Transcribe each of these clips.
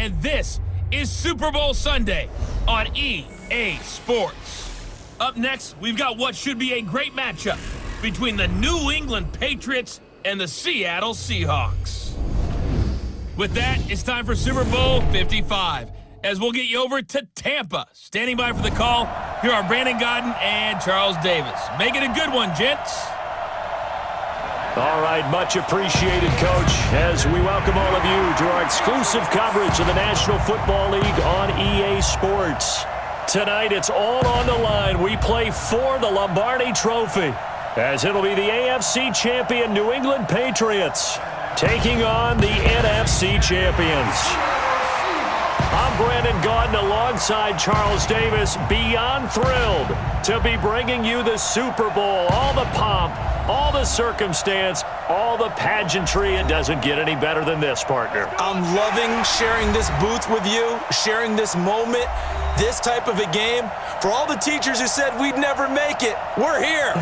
and this is Super Bowl Sunday on EA Sports. Up next, we've got what should be a great matchup between the New England Patriots and the Seattle Seahawks. With that, it's time for Super Bowl 55, as we'll get you over to Tampa. Standing by for the call, here are Brandon Godden and Charles Davis. Make it a good one, gents. All right, much appreciated, Coach, as we welcome all of you to our exclusive coverage of the National Football League on EA Sports. Tonight, it's all on the line. We play for the Lombardi Trophy, as it'll be the AFC champion New England Patriots taking on the NFC champions. I'm Brandon Gaudin alongside Charles Davis, beyond thrilled to be bringing you the Super Bowl. All the pomp, all the circumstance, all the pageantry. It doesn't get any better than this, partner. I'm loving sharing this booth with you, sharing this moment, this type of a game. For all the teachers who said we'd never make it, we're here.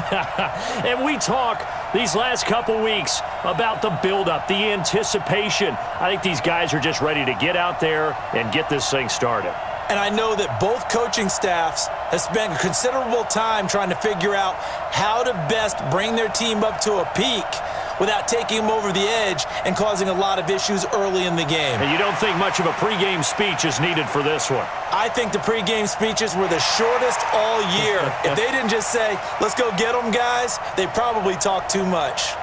And we talk these last couple weeks about the buildup, the anticipation. I think these guys are just ready to get out there and get this thing started. And I know that both coaching staffs have spent considerable time trying to figure out how to best bring their team up to a peak without taking them over the edge and causing a lot of issues early in the game. And you don't think much of a pregame speech is needed for this one? I think the pregame speeches were the shortest all year. If they didn't just say, let's go get them, guys, they probably talked too much.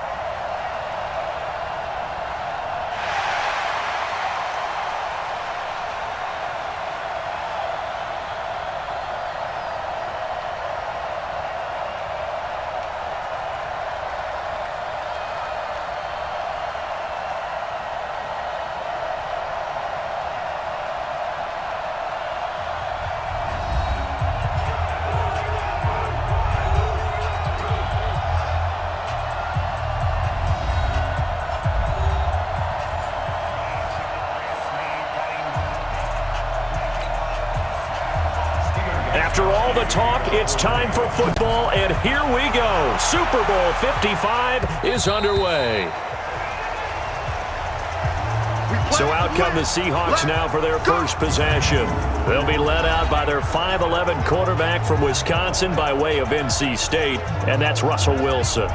After all the talk, it's time for football, and here we go. Super Bowl 55 is underway. So out come the Seahawks now for their first possession. They'll be led out by their 5'11" quarterback from Wisconsin by way of NC State, and that's Russell Wilson.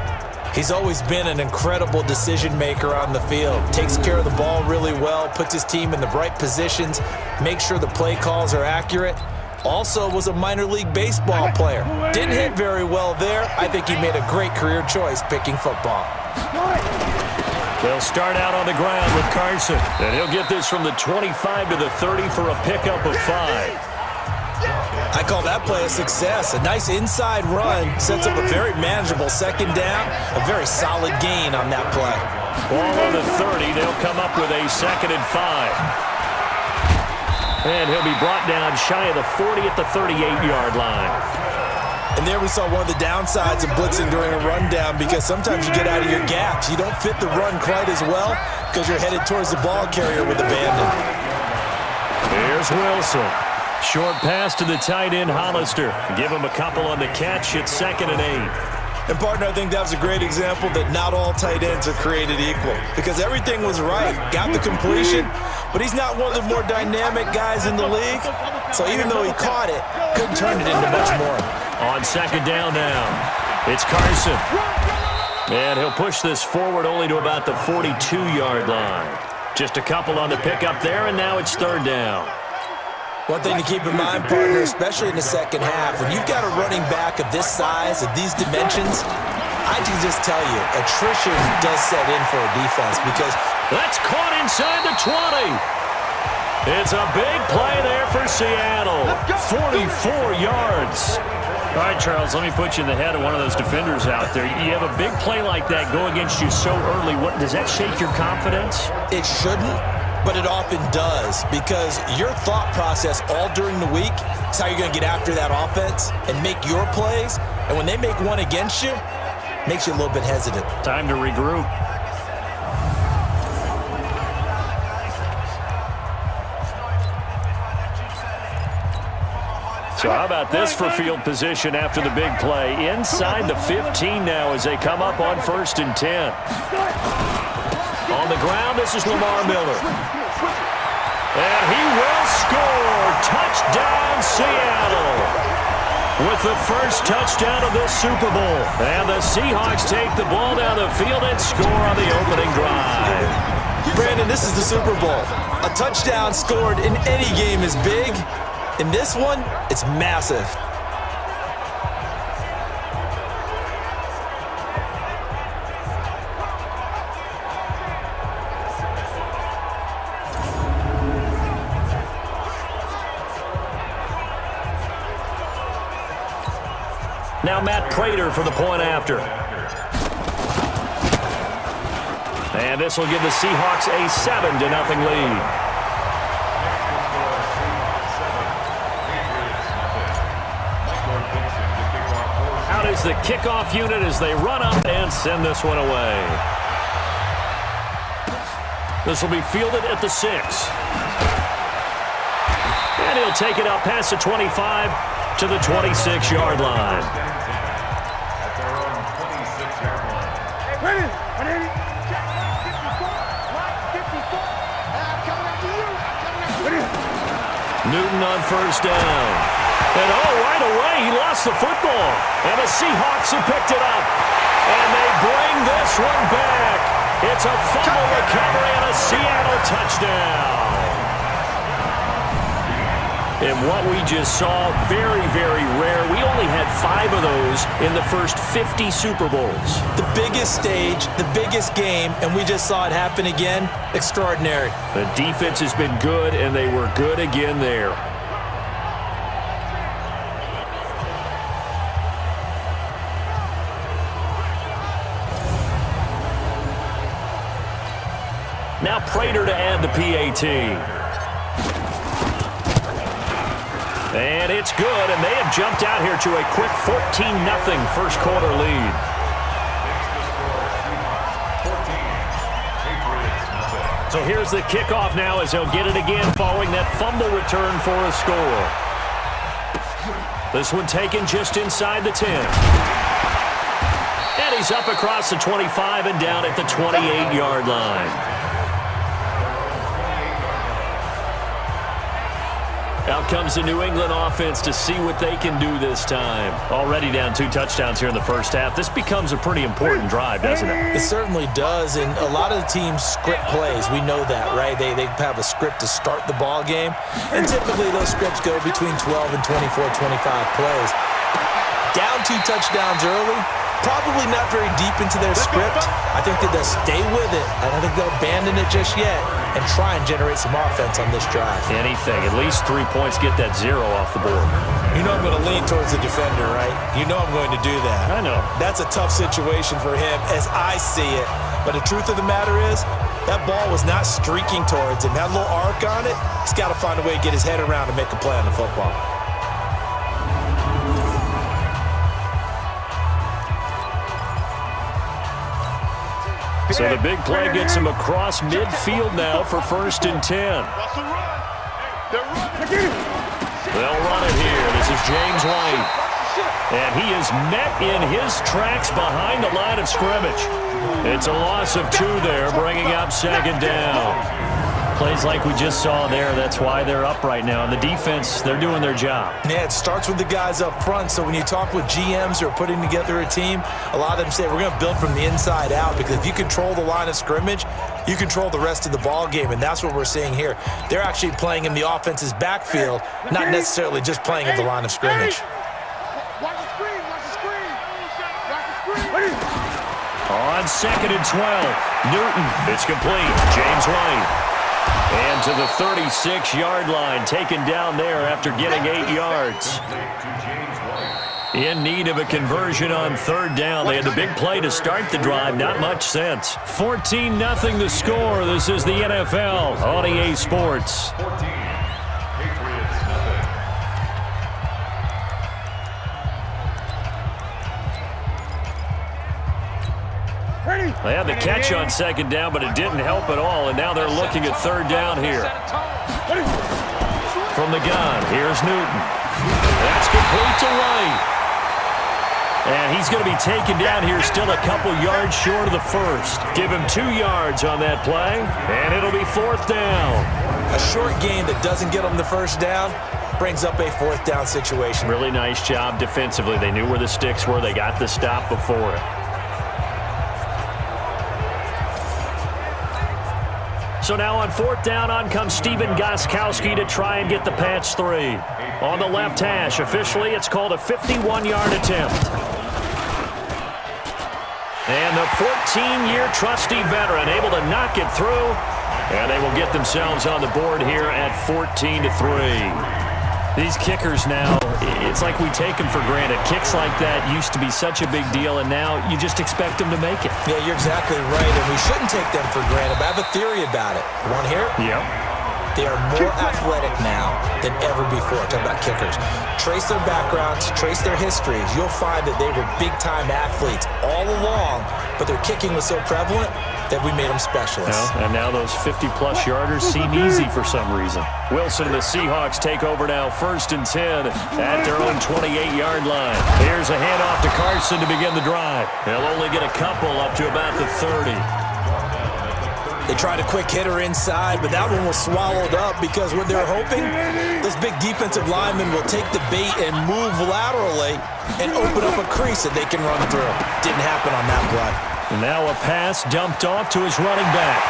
He's always been an incredible decision maker on the field. Takes care of the ball really well, puts his team in the right positions, makes sure the play calls are accurate. Also was a minor league baseball player. Didn't hit very well there. I think he made a great career choice picking football. They'll start out on the ground with Carson, and he'll get this from the 25 to the 30 for a pickup of 5. I call that play a success. A nice inside run sets up a very manageable second down. A very solid gain on that play. Ball on the 30. They'll come up with a 2nd and 5. And he'll be brought down shy of the 40 at the 38-yard line. And there we saw one of the downsides of blitzing during a rundown, because sometimes you get out of your gaps. You don't fit the run quite as well because you're headed towards the ball carrier with abandon. Here's Wilson. Short pass to the tight end, Hollister. Give him a couple on the catch. It's 2nd and 8. And, partner, I think that was a great example that not all tight ends are created equal, because everything was right. Got the completion, but he's not one of the more dynamic guys in the league. So even though he caught it, couldn't turn it into much more. On 2nd down now, it's Carson. And he'll push this forward only to about the 42-yard line. Just a couple on the pickup there, and now it's 3rd down. One thing to keep in mind, partner, especially in the second half, when you've got a running back of this size, of these dimensions, I can just tell you, attrition does set in for a defense, because that's caught inside the 20. It's a big play there for Seattle. 44 yards. All right, Charles, let me put you in the head of one of those defenders out there. You have a big play like that go against you so early. What, does that shake your confidence? It shouldn't, but it often does, because your thought process all during the week is how you're going to get after that offense and make your plays. And when they make one against you, it makes you a little bit hesitant. Time to regroup. So how about this for field position after the big play? Inside the 15 now as they come up on 1st and 10. On the ground, this is Lamar Miller. And he score. Touchdown, Seattle. With the first touchdown of this Super Bowl. And the Seahawks take the ball down the field and score on the opening drive. Brandon, this is the Super Bowl. A touchdown scored in any game is big. In this one, it's massive. Now Matt Prater for the point after. And this will give the Seahawks a 7-0 lead. Out is the kickoff unit as they run up and send this one away. This will be fielded at the 6. And he'll take it up past the 25 to the 26-yard line. Newton on first down. And right away, he lost the football. And the Seahawks have picked it up. And they bring this one back. It's a fumble recovery and a Seattle touchdown. And what we just saw, very, very rare. We only had 5 of those in the first 50 Super Bowls. The biggest stage, the biggest game, and we just saw it happen again. Extraordinary. The defense has been good, and they were good again there. Now Prater to add the PAT. And it's good, and they have jumped out here to a quick 14-0 first quarter lead. So here's the kickoff now as he'll get it again following that fumble return for a score. This one taken just inside the 10. And he's up across the 25 and down at the 28-yard line. Out comes the New England offense to see what they can do this time. Already down 2 touchdowns here in the first half. This becomes a pretty important drive, doesn't it? It certainly does, and a lot of the teams script plays. We know that, right? They have a script to start the ball game, and typically those scripts go between 12 and 24, 25 plays. Down 2 touchdowns early, probably not very deep into their script. I think that they'll stay with it. I don't think they'll abandon it just yet and try and generate some offense on this drive. Anything. At least 3 points, get that 0 off the board. You know I'm going to lean towards the defender, right? You know I'm going to do that. I know. That's a tough situation for him as I see it. But the truth of the matter is, that ball was not streaking towards him. That little arc on it, he's got to find a way to get his head around and make a play on the football. So the big play gets him across midfield now for 1st and 10. They'll run it here. This is James White. And he is met in his tracks behind the line of scrimmage. It's a loss of 2 there, bringing up 2nd down. Plays like we just saw there, that's why they're up right now. And the defense, they're doing their job. Yeah, it starts with the guys up front. So when you talk with GMs who are putting together a team, a lot of them say we're going to build from the inside out, because if you control the line of scrimmage, you control the rest of the ball game, and that's what we're seeing here. They're actually playing in the offense's backfield, not necessarily just playing at the line of scrimmage. Watch the screen, watch the screen. Watch the screen. On 2nd and 12, Newton, it's complete. James White. And to the 36-yard line, taken down there after getting 8 yards. In need of a conversion on 3rd down. They had the big play to start the drive. Not much sense. 14-0 the score. This is the NFL on EA Sports. They had the catch on 2nd down, but it didn't help at all, and now they're looking at 3rd down here. From the gun, here's Newton. That's complete to White. And he's going to be taken down here still a couple yards short of the 1st. Give him 2 yards on that play, and it'll be 4th down. A short gain that doesn't get them the first down brings up a fourth down situation. Really nice job defensively. They knew where the sticks were. They got the stop before it. So now on fourth down, on comes Steven Gostkowski to try and get the Pats 3. On the left hash, officially it's called a 51-yard attempt. And the 14-year trusty veteran able to knock it through. And they will get themselves on the board here at 14-3. These kickers now, it's like we take them for granted. Kicks like that used to be such a big deal, and now you just expect them to make it. Yeah, you're exactly right, and we shouldn't take them for granted, but I have a theory about it. You want to hear it? Yep. They are more athletic now than ever before. Talk about kickers. Trace their backgrounds, trace their histories. You'll find that they were big-time athletes all along, but their kicking was so prevalent that we made them specialists. Well, and now those 50-plus yarders seem easy for some reason. Wilson and the Seahawks take over now, 1st and 10 at their own 28-yard line. Here's a handoff to Carson to begin the drive. They'll only get a couple up to about the 30. They tried a quick hitter inside, but that one was swallowed up because what they're hoping, this big defensive lineman will take the bait and move laterally and open up a crease that they can run through. Didn't happen on that play. And now a pass dumped off to his running back.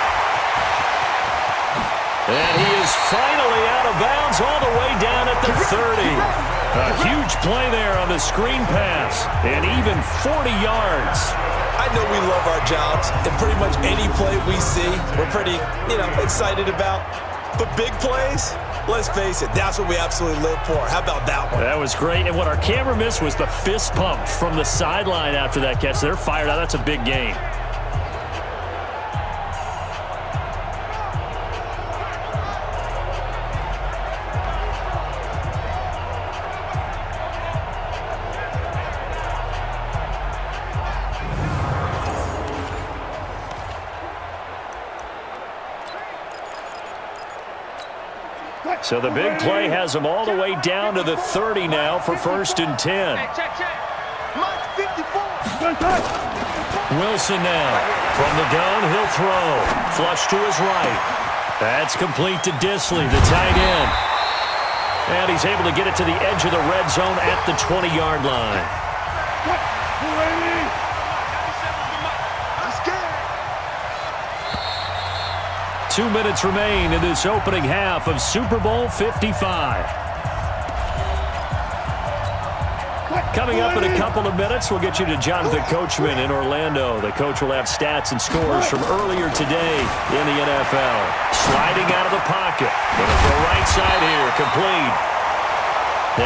And he is finally out of bounds all the way down at the 30. A huge play there on the screen pass, and even 40 yards. I know we love our jobs, and pretty much any play we see, we're pretty, excited about. But big plays, let's face it, that's what we absolutely live for. How about that one? That was great, and what our camera missed was the fist pump from the sideline after that catch. They're fired out. That's a big gain. So the big play has them all the way down to the 30 now for 1st and 10. Wilson now. From the gun, he'll throw. Flush to his right. That's complete to Disley, the tight end. And he's able to get it to the edge of the red zone at the 20-yard line. 2 minutes remain in this opening half of Super Bowl 55. Coming up in a couple of minutes, we'll get you to Jonathan Coachman in Orlando. The coach will have stats and scores from earlier today in the NFL. Sliding out of the pocket. Going for right side here, complete.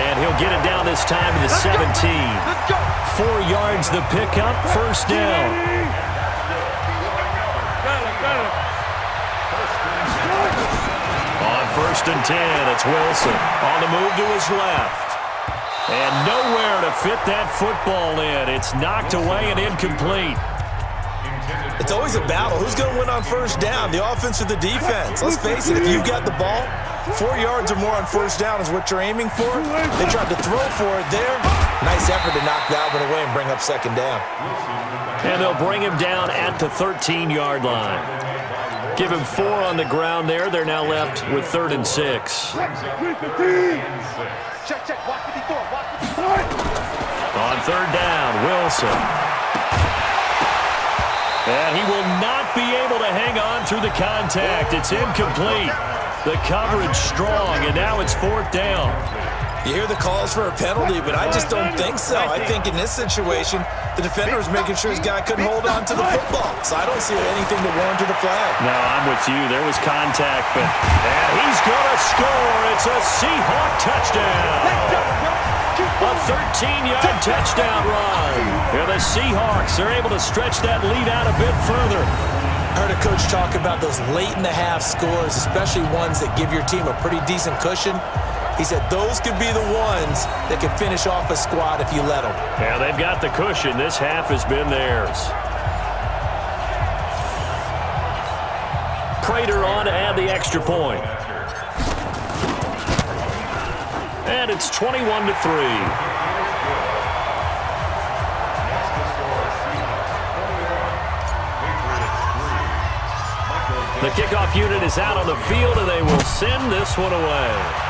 And he'll get it down this time to the 17. 4 yards the pickup, 1st down. On 1st and 10, it's Wilson on the move to his left. And nowhere to fit that football in. It's knocked away and incomplete. It's always a battle. Who's going to win on 1st down, the offense or the defense? Let's face it, if you've got the ball, 4 yards or more on 1st down is what you're aiming for. They tried to throw for it there. Nice effort to knock that one away and bring up 2nd down. And they'll bring him down at the 13-yard line. Give him 4 on the ground there. They're now left with 3rd and 6. On 3rd down, Wilson. And he will not be able to hang on through the contact. It's incomplete. The coverage strong, and now it's 4th down. You hear the calls for a penalty, but I just don't think so. I think in this situation, the defender was making sure his guy couldn't hold on to the football. So I don't see anything to warrant the flag. No, I'm with you. There was contact, but and he's going to score. It's a Seahawk touchdown. A 13-yard touchdown run. Here the Seahawks are able to stretch that lead out a bit further. I heard a coach talk about those late-in-the-half scores, especially ones that give your team a pretty decent cushion. He said those could be the ones that can finish off a squad if you let them. Yeah, they've got the cushion. This half has been theirs. Prater on to add the extra point. And it's 21-3. The kickoff unit is out on the field, and they will send this one away.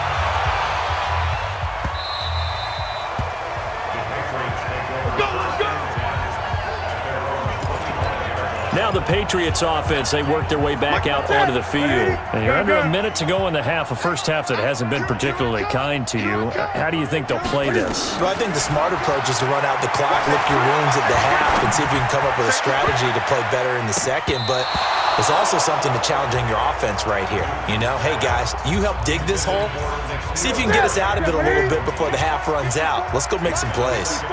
Now the Patriots offense, they work their way back out onto the field. And you're under a minute to go in the half, a first half that hasn't been particularly kind to you. How do you think they'll play this? Well, I think the smart approach is to run out the clock, lick your wounds at the half, and see if you can come up with a strategy to play better in the second. But there's also something to challenging your offense right here. You know, hey, guys, you help dig this hole. See if you can get us out of it a little bit before the half runs out. Let's go make some plays.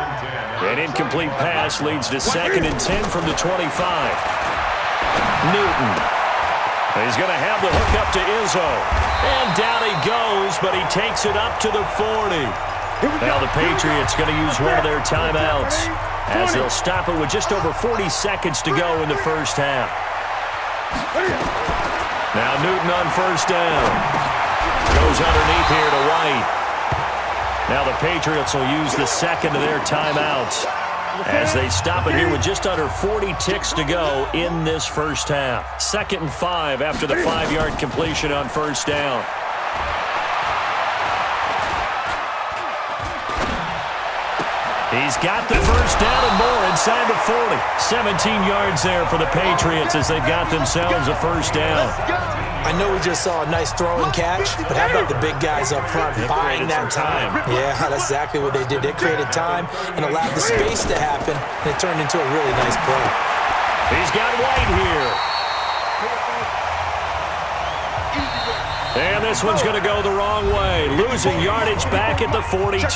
An incomplete pass leads to 2nd and 10 from the 25. Newton. He's going to have the hook up to Izzo. And down he goes, but he takes it up to the 40. Now the Patriots going to use one of their timeouts as they'll stop it with just over 40 seconds to go in the first half. Now Newton on first down. Goes underneath here to White. Now the Patriots will use the second of their timeouts as they stop it here with just under 40 ticks to go in this first half. 2nd and 5 after the 5-yard completion on first down. He's got the first down and more inside the 40. 17 yards there for the Patriots as they've got themselves a first down. I know we just saw a nice throw and catch, but how about the big guys up front buying that time? Yeah, that's exactly what they did. They created time and allowed the space to happen, and it turned into a really nice play. He's got White here. And this one's going to go the wrong way. Losing yardage back at the 42.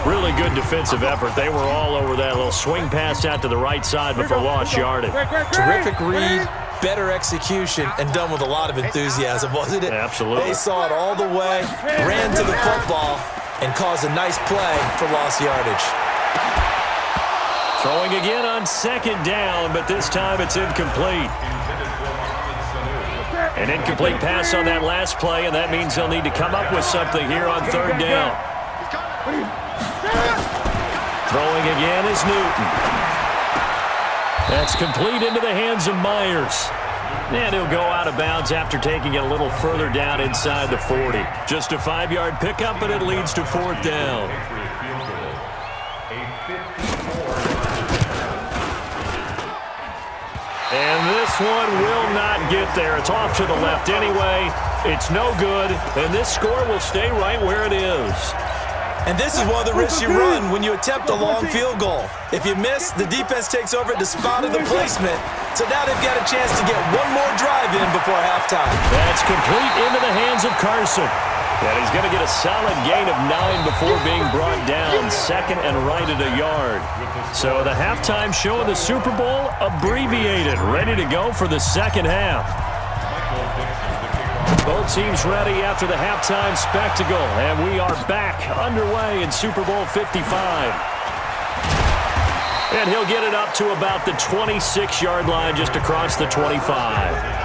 Really good defensive effort. They were all over that little swing pass out to the right side before lost yardage. Terrific read, better execution, and done with a lot of enthusiasm, wasn't it? Absolutely. They saw it all the way, ran to the football, and caused a nice play for lost yardage. Throwing again on 2nd down, but this time it's incomplete. An incomplete pass on that last play, and that means they'll need to come up with something here on 3rd down. Throwing again is Newton. That's complete into the hands of Myers. And he'll go out of bounds after taking it a little further down inside the 40. Just a 5-yard pickup, but it leads to 4th down. And this one will not get there. It's off to the left anyway. It's no good, and this score will stay right where it is. And this is one of the risks you run when you attempt a long field goal. If you miss, the defense takes over at the spot of the placement. So now they've got a chance to get one more drive in before halftime. That's complete into the hands of Carson. And he's going to get a solid gain of 9 before being brought down, 2nd and right at a yard. So the halftime show of the Super Bowl abbreviated, ready to go for the second half. Both teams ready after the halftime spectacle, and we are back underway in Super Bowl 55. And he'll get it up to about the 26-yard line just across the 25.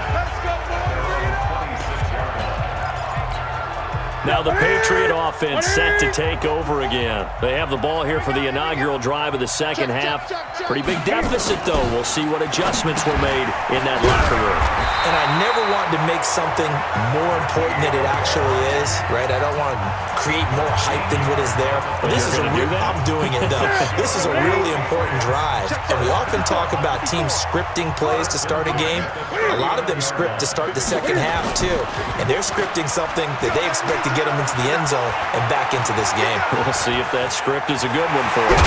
Now the Patriot offense set to take over again. They have the ball here for the inaugural drive of the second half. Pretty big deficit, though. We'll see what adjustments were made in that locker room. And I never want to make something more important than it actually is, right? I don't want to create more hype than what is there. But this is I'm doing it, though. This is a really important drive. And we often talk about teams scripting plays to start a game. A lot of them script to start the second half, too. And they're scripting something that they expect to get them into the end zone and back into this game. We'll see if that script is a good one for them.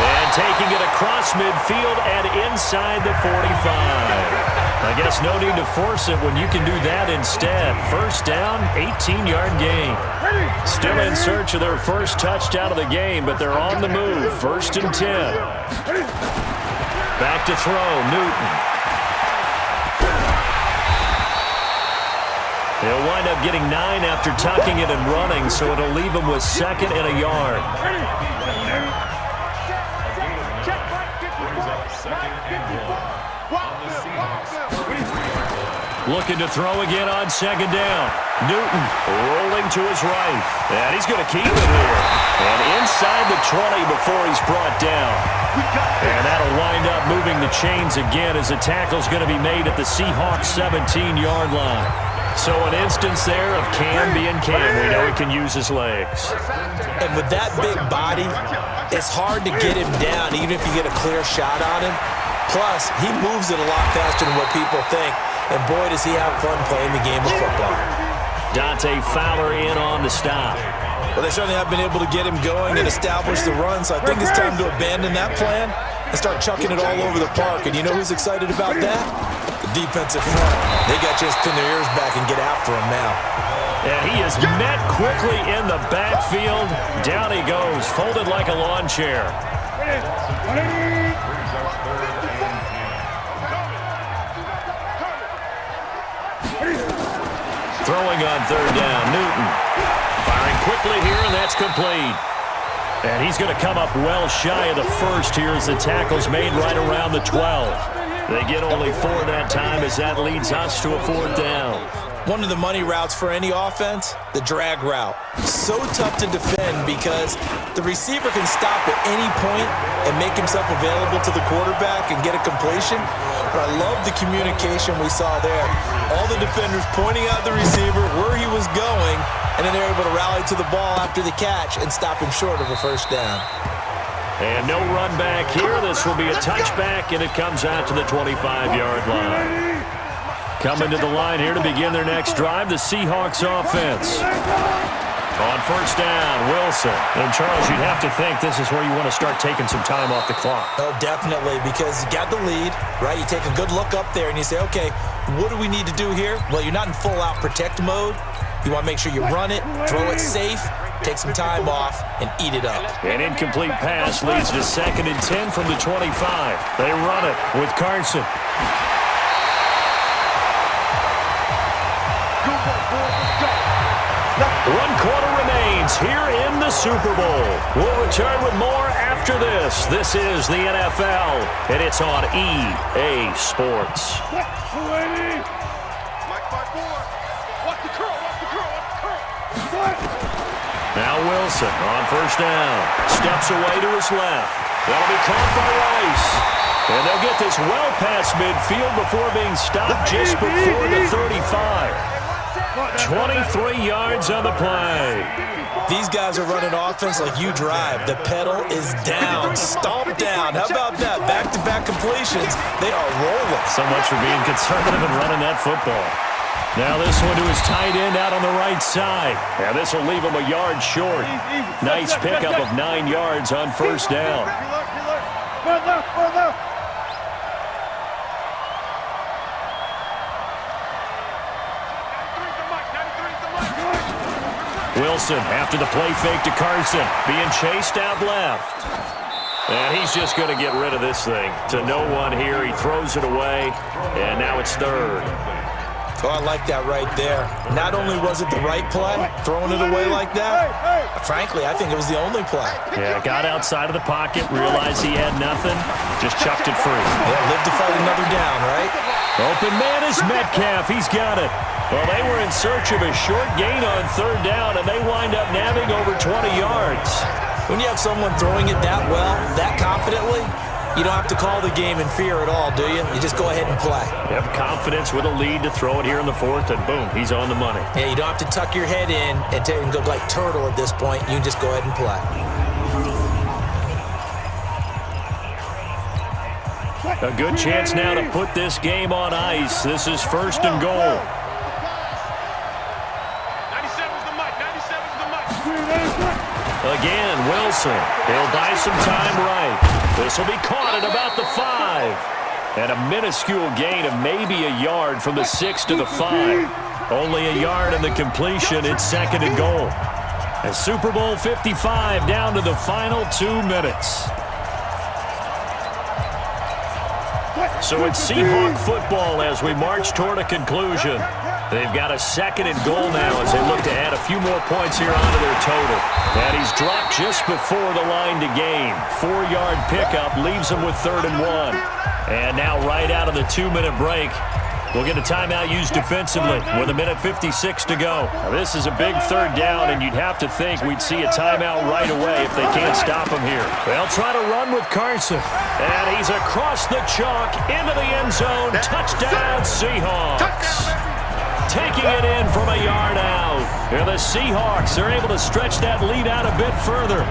And taking it across midfield and inside the 45. I guess no need to force it when you can do that instead. First down, 18-yard gain. Still in search of their first touchdown of the game, but they're on the move. 1st and 10. Back to throw, Newton. He'll wind up getting 9 after tucking it and running, so it'll leave him with 2nd and a yard. looking to throw again on second down. Newton rolling to his right. And he's going to keep it here. And inside the 20 before he's brought down. And that'll wind up moving the chains again as the tackle's going to be made at the Seahawks 17-yard line. So an instance there of Cam being Cam. We know he can use his legs. And with that big body, it's hard to get him down even if you get a clear shot on him. Plus, he moves it a lot faster than what people think. And boy, does he have fun playing the game of football. Dante Fowler in on the stop. Well, they certainly have been able to get him going and establish the run, so I think it's time to abandon that plan and start chucking it all over the park. And you know who's excited about that? The defensive front. They got to just pin their ears back and get after him now. And he is met quickly in the backfield. Down he goes, folded like a lawn chair. Throwing on third down, Newton. Firing quickly here, and that's complete. And he's going to come up well shy of the first here as the tackle's made right around the 12. They get only 4 that time as that leads us to a 4th down. One of the money routes for any offense, the drag route. So tough to defend because the receiver can stop at any point and make himself available to the quarterback and get a completion. But I love the communication we saw there. All the defenders pointing out the receiver where he was going, and then they're able to rally to the ball after the catch and stop him short of a first down. And no run back here. This will be a touchback, and it comes out to the 25-yard line. Coming to the line here to begin their next drive, the Seahawks offense. On first down, Wilson. And Charles, you'd have to think this is where you want to start taking some time off the clock. Oh, definitely, because you got the lead, right? You take a good look up there and you say, okay, what do we need to do here? Well, you're not in full-out protect mode. You want to make sure you run it, throw it safe, take some time off, and eat it up. An incomplete pass leads to 2nd and 10 from the 25. They run it with Carson. 1 quarter remains here in the Super Bowl. We'll return with more after this. This is the NFL, and it's on EA Sports. Now Wilson on first down. Steps away to his left. That'll be caught by Rice. And they'll get this well past midfield before being stopped just before the 35. 23 yards on the play. These guys are running offense like you drive. The pedal is down, stomp down. How about that? Back-to-back completions. They are rolling. So much for being conservative and running that football. Now this one to his tight end out on the right side. And this will leave him a yard short. Nice pickup of 9 yards on first down. Wilson after the play fake to Carson. Being chased out left. And he's just going to get rid of this thing. To no one here. He throws it away. And now it's 3rd. Oh, I like that right there. Not only was it the right play, throwing it away like that, frankly, I think it was the only play. Yeah, got outside of the pocket, realized he had nothing, just chucked it free. Yeah, live to fight another down, right? Open man is Metcalf. He's got it. Well, they were in search of a short gain on 3rd down, and they wind up nabbing over 20 yards. When you have someone throwing it that well, that confidently, you don't have to call the game in fear at all, do you? You just go ahead and play. Yep, confidence with a lead to throw it here in the 4th, and boom, he's on the money. Yeah, you don't have to tuck your head in and go like turtle at this point. You can just go ahead and play. A good chance now to put this game on ice. This is 1st and goal. 97's the mic. 97's the mic. Again, Wilson. He'll buy some time right. This will be caught at about the 5. And a minuscule gain of maybe a yard from the 6 to the 5. Only a yard in the completion. It's 2nd and goal. And Super Bowl 55 down to the final 2 minutes. So it's Seahawk football as we march toward a conclusion. They've got a 2nd and goal now as they look to add a few more points here onto their total. And he's dropped just before the line to gain. 4-yard pickup leaves him with 3rd and 1. And now right out of the 2-minute break, We'll get a timeout used defensively with 1:56 to go. Now, this is a big third down, and you'd have to think we'd see a timeout right away if they can't stop him here. They'll try to run with Carson. And he's across the chalk into the end zone. Touchdown, Seahawks. Taking it in from a yard out. And the Seahawks are able to stretch that lead out a bit further.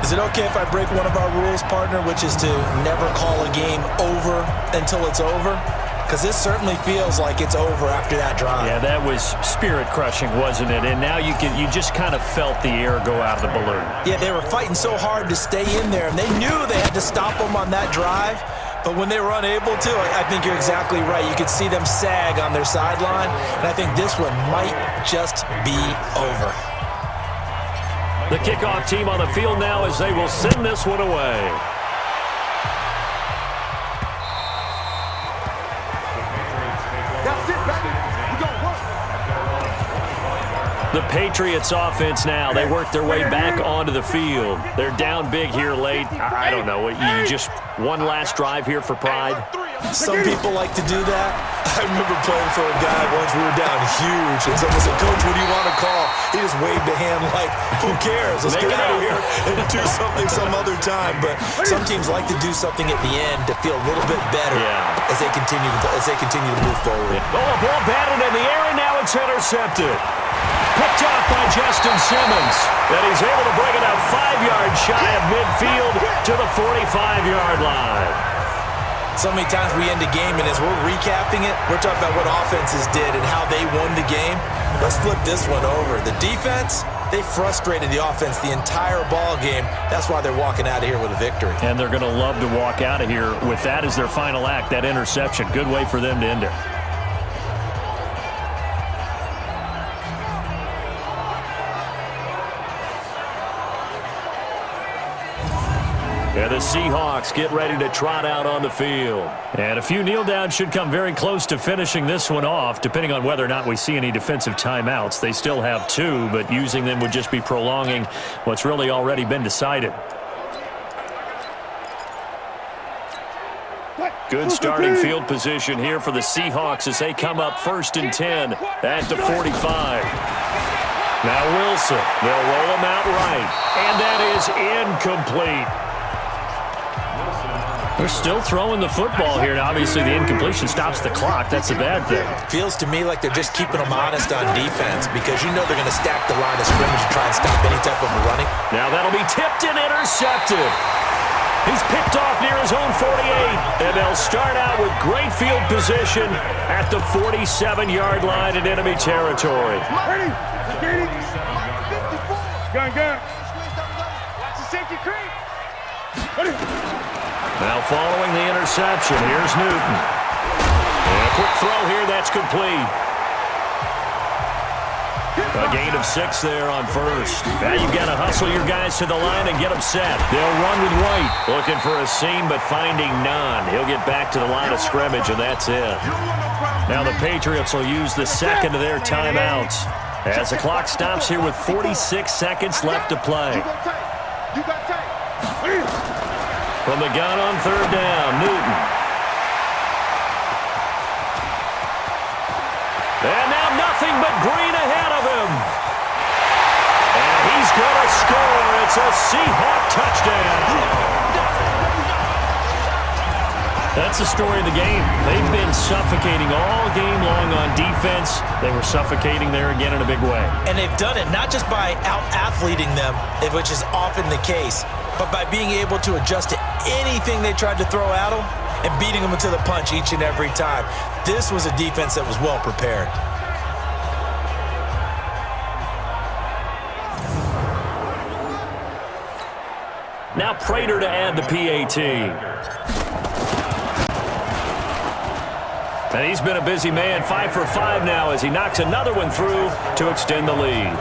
Is it okay if I break one of our rules, partner, which is to never call a game over until it's over? Because this certainly feels like it's over after that drive. Yeah, that was spirit-crushing, wasn't it? And now you just kind of felt the air go out of the balloon. Yeah, they were fighting so hard to stay in there, and they knew they had to stop them on that drive. But when they were unable to, I think you're exactly right. You could see them sag on their sideline, and I think this one might just be over. The kickoff team on the field now as they will send this one away. That's it, baby. We gonna work. The Patriots offense now, they work their way back onto the field. They're down big here late. I don't know. You just one last drive here for pride. Some people like to do that. I remember playing for a guy once. We were down huge, and someone said, "Coach, what do you want to call?" He just waved a hand like, "Who cares? Let's get out of here and do something some other time." But some teams like to do something at the end to feel a little bit better as they continue to move forward. Oh, a ball batted in the air, and now it's intercepted. Picked off by Justin Simmons. And he's able to bring it out 5 yards shy of midfield to the 45-yard line. So many times we end a game, and as we're recapping it, we're talking about what offenses did and how they won the game. Let's flip this one over. The defense, they frustrated the offense the entire ball game. That's why they're walking out of here with a victory. And they're going to love to walk out of here with that as their final act, that interception. Good way for them to end it. And the Seahawks get ready to trot out on the field. And a few kneel downs should come very close to finishing this one off, depending on whether or not we see any defensive timeouts. They still have 2, but using them would just be prolonging what's really already been decided. Good starting field position here for the Seahawks as they come up 1st and 10 at the 45. Now Wilson, they'll roll him out right, and that is incomplete. They're still throwing the football here. Now, obviously, the incompletion stops the clock. That's a bad thing. Feels to me like they're just keeping them honest on defense because you know they're going to stack the line of scrimmage and try and stop any type of running. Now that'll be tipped and intercepted. He's picked off near his own 48, and they'll start out with great field position at the 47-yard line in enemy territory. Brady, gun. Watch the safety creep. Now following the interception, here's Newton. And a quick throw here, that's complete. A gain of 6 there on 1st. Now you've got to hustle your guys to the line and get them set. They'll run with White. Looking for a seam, but finding none. He'll get back to the line of scrimmage, and that's it. Now the Patriots will use the second of their timeouts as the clock stops here with 46 seconds left to play. From the gun on 3rd down, Newton. And now nothing but green ahead of him. And he's going to score. It's a Seahawk touchdown. That's the story of the game. They've been suffocating all game long on defense. They were suffocating there again in a big way. And they've done it not just by out-athleting them, which is often the case, but by being able to adjust to anything they tried to throw at them and beating them to the punch each and every time. This was a defense that was well prepared. Now Prater to add the PAT. And he's been a busy man, 5 for 5 now as he knocks another one through to extend the lead.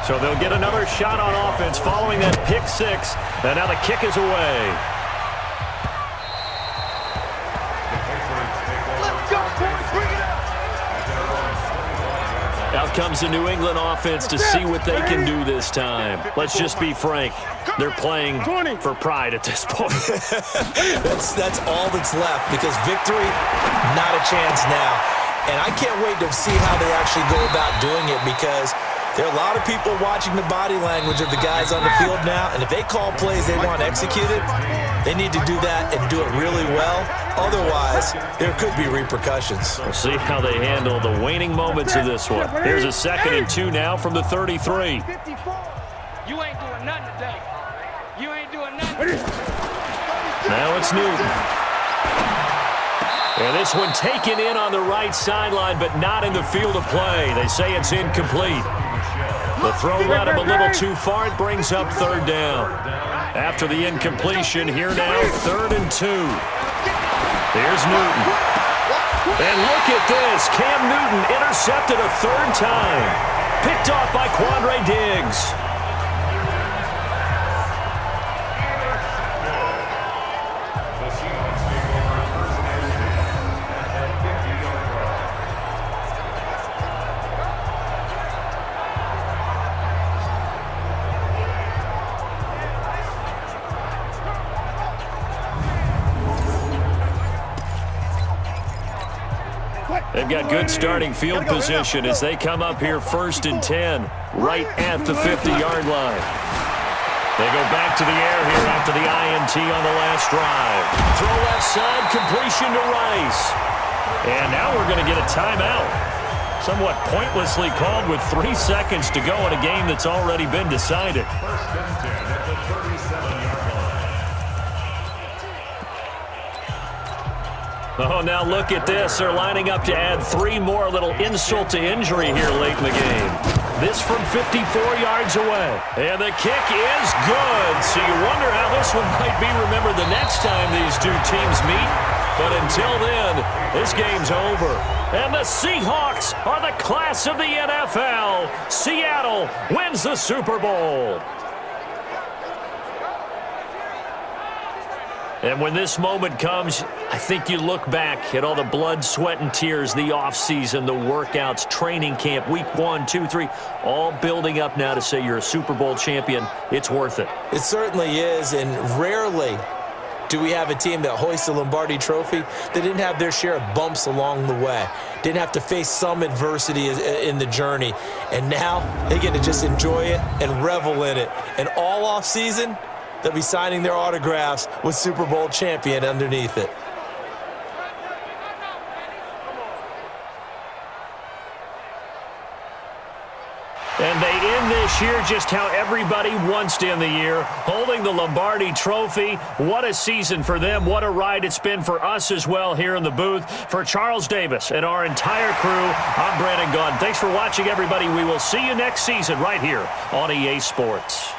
So they'll get another shot on offense following that pick 6. And now the kick is away. Let's go, boys. Bring it up. Out comes the New England offense to see what they can do this time. Let's just be frank. They're playing for pride at this point. That's all that's left, because victory, not a chance now. And I can't wait to see how they actually go about doing it, because there are a lot of people watching the body language of the guys on the field now, and if they call plays they want executed, they need to do that and do it really well. Otherwise, there could be repercussions. We'll see how they handle the waning moments of this one. Here's a 2nd and 2 now from the 33. You ain't doing nothing today. You ain't doing nothing. Now it's Newton. And this one taken in on the right sideline, but not in the field of play. They say it's incomplete. The throw led him a little too far. It brings up 3rd down. After the incompletion, here now, 3rd and 2. Here's Newton. And look at this. Cam Newton intercepted a 3rd time. Picked off by Quandre Diggs. They've got good starting field position as they come up here 1st and 10, right at the 50-yard line. They go back to the air here after the INT on the last drive. Throw left side, completion to Rice. And now we're going to get a timeout. Somewhat pointlessly called with 3 seconds to go in a game that's already been decided. Oh, now look at this. They're lining up to add 3 more, little insult to injury here late in the game. This from 54 yards away. And the kick is good. So you wonder how this one might be remembered the next time these two teams meet. But until then, this game's over. And the Seahawks are the class of the NFL. Seattle wins the Super Bowl. And when this moment comes, I think you look back at all the blood, sweat, and tears, the offseason, the workouts, training camp, week 1, 2, 3, all building up now to say you're a Super Bowl champion. It's worth it. It certainly is, and rarely do we have a team that hoists the Lombardi Trophy that didn't have their share of bumps along the way, didn't have to face some adversity in the journey, and now they get to just enjoy it and revel in it. And all offseason, they'll be signing their autographs with Super Bowl champion underneath it. And they end this year just how everybody wants to end the year, holding the Lombardi Trophy. What a season for them. What a ride it's been for us as well here in the booth. For Charles Davis and our entire crew, I'm Brandon Gaudin. Thanks for watching, everybody. We will see you next season right here on EA Sports.